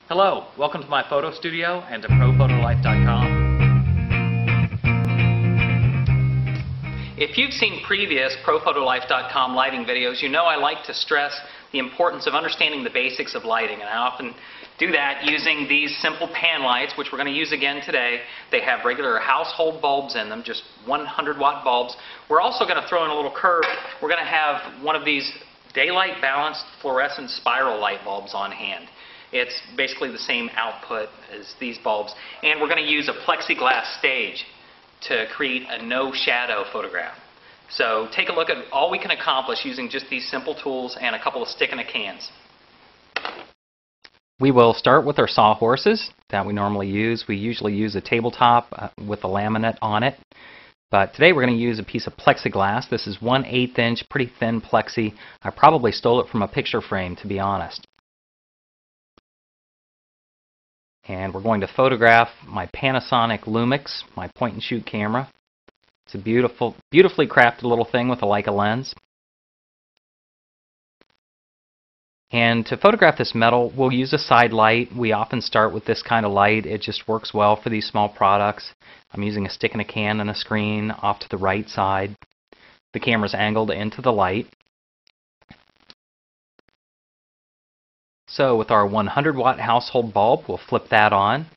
Hello, welcome to my photo studio and to ProPhotoLife.com. If you've seen previous ProPhotoLife.com lighting videos, you know I like to stress the importance of understanding the basics of lighting, and I often do that using these simple pan lights, which we're going to use again today. They have regular household bulbs in them, just 100-watt bulbs. We're also going to throw in a little curve. We're going to have one of these daylight balanced fluorescent spiral light bulbs on hand. It's basically the same output as these bulbs. And we're going to use a plexiglass stage to create a no shadow photograph. So take a look at all we can accomplish using just these simple tools and a couple of stick-in-a-cans. We will start with our sawhorses that we normally use. We usually use a tabletop with a laminate on it. But today we're going to use a piece of plexiglass. This is 1/8 inch, pretty thin plexi. I probably stole it from a picture frame, to be honest. And we're going to photograph my Panasonic Lumix, my point-and-shoot camera. It's a beautifully crafted little thing with a Leica lens. And to photograph this metal, we'll use a side light. We often start with this kind of light. It just works well for these small products. I'm using a stick-in-a-can and a screen off to the right side. The camera's angled into the light. So with our 100-watt household bulb, we'll flip that on.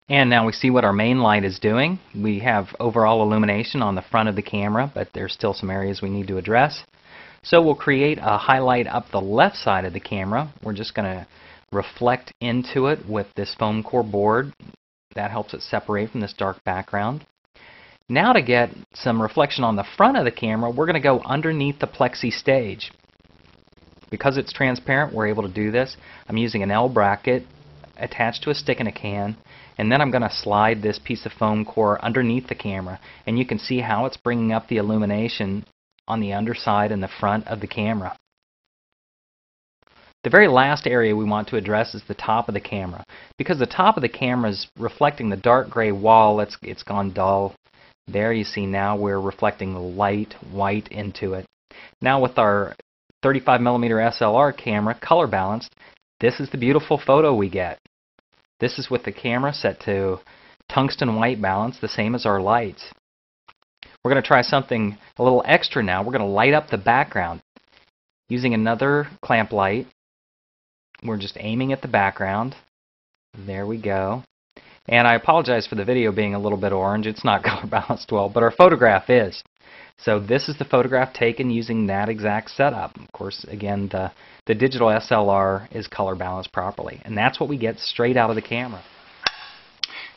And now we see what our main light is doing. We have overall illumination on the front of the camera, but there's still some areas we need to address. So we'll create a highlight up the left side of the camera. We're just going to reflect into it with this foam core board. That helps it separate from this dark background. Now to get some reflection on the front of the camera, we're going to go underneath the plexi stage. Because it's transparent, we're able to do this. I'm using an L bracket attached to a stick-in-a-can, and then I'm going to slide this piece of foam core underneath the camera, and you can see how it's bringing up the illumination on the underside and the front of the camera. The very last area we want to address is the top of the camera. Because the top of the camera is reflecting the dark gray wall, it's gone dull. There you see now we're reflecting the light white into it. Now with our 35mm SLR camera, color balanced, this is the beautiful photo we get. This is with the camera set to tungsten white balance, the same as our lights. We're going to try something a little extra now. We're going to light up the background. Using another clamp light, we're just aiming at the background. There we go. And I apologize for the video being a little bit orange. It's not color balanced well, but our photograph is. So this is the photograph taken using that exact setup. Of course, again, the digital SLR is color balanced properly. And that's what we get straight out of the camera.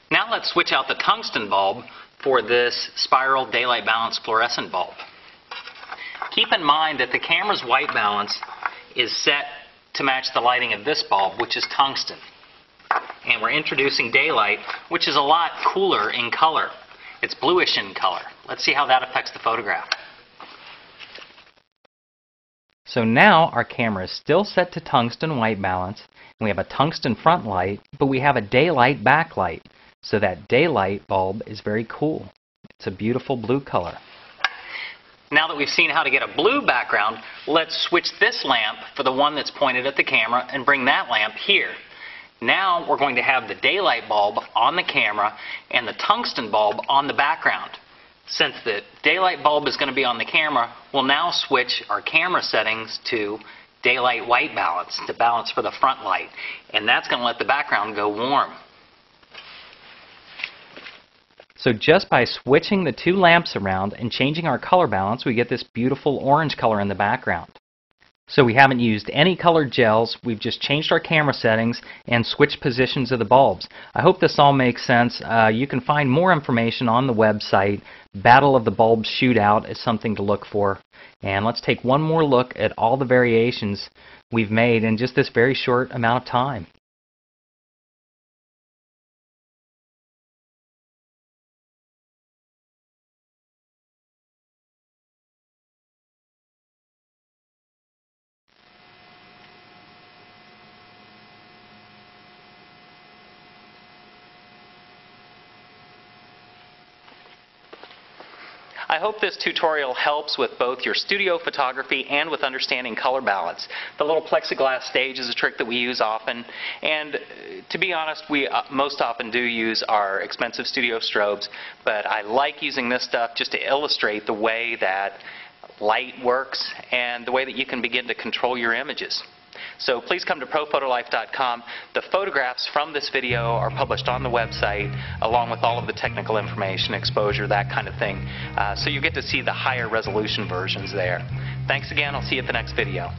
Now let's switch out the tungsten bulb for this spiral daylight balanced fluorescent bulb. Keep in mind that the camera's white balance is set to match the lighting of this bulb, which is tungsten. And we're introducing daylight, which is a lot cooler in color. It's bluish in color. Let's see how that affects the photograph. So now our camera is still set to tungsten white balance, and we have a tungsten front light, but we have a daylight backlight. So that daylight bulb is very cool. It's a beautiful blue color. Now that we've seen how to get a blue background, let's switch this lamp for the one that's pointed at the camera and bring that lamp here. Now we're going to have the daylight bulb on the camera and the tungsten bulb on the background. Since the daylight bulb is going to be on the camera, we'll now switch our camera settings to daylight white balance to balance for the front light. And that's going to let the background go warm. So just by switching the two lamps around and changing our color balance, we get this beautiful orange color in the background. So we haven't used any colored gels, we've just changed our camera settings and switched positions of the bulbs. I hope this all makes sense. You can find more information on the website. Battle of the Bulbs Shootout is something to look for. And let's take one more look at all the variations we've made in just this very short amount of time. I hope this tutorial helps with both your studio photography and with understanding color balance. The little plexiglass stage is a trick that we use often, and to be honest, we most often do use our expensive studio strobes, but I like using this stuff just to illustrate the way that light works and the way that you can begin to control your images. So please come to ProPhotoLife.com. The photographs from this video are published on the website along with all of the technical information, exposure, that kind of thing. So you get to see the higher resolution versions there. Thanks again. I'll see you at the next video.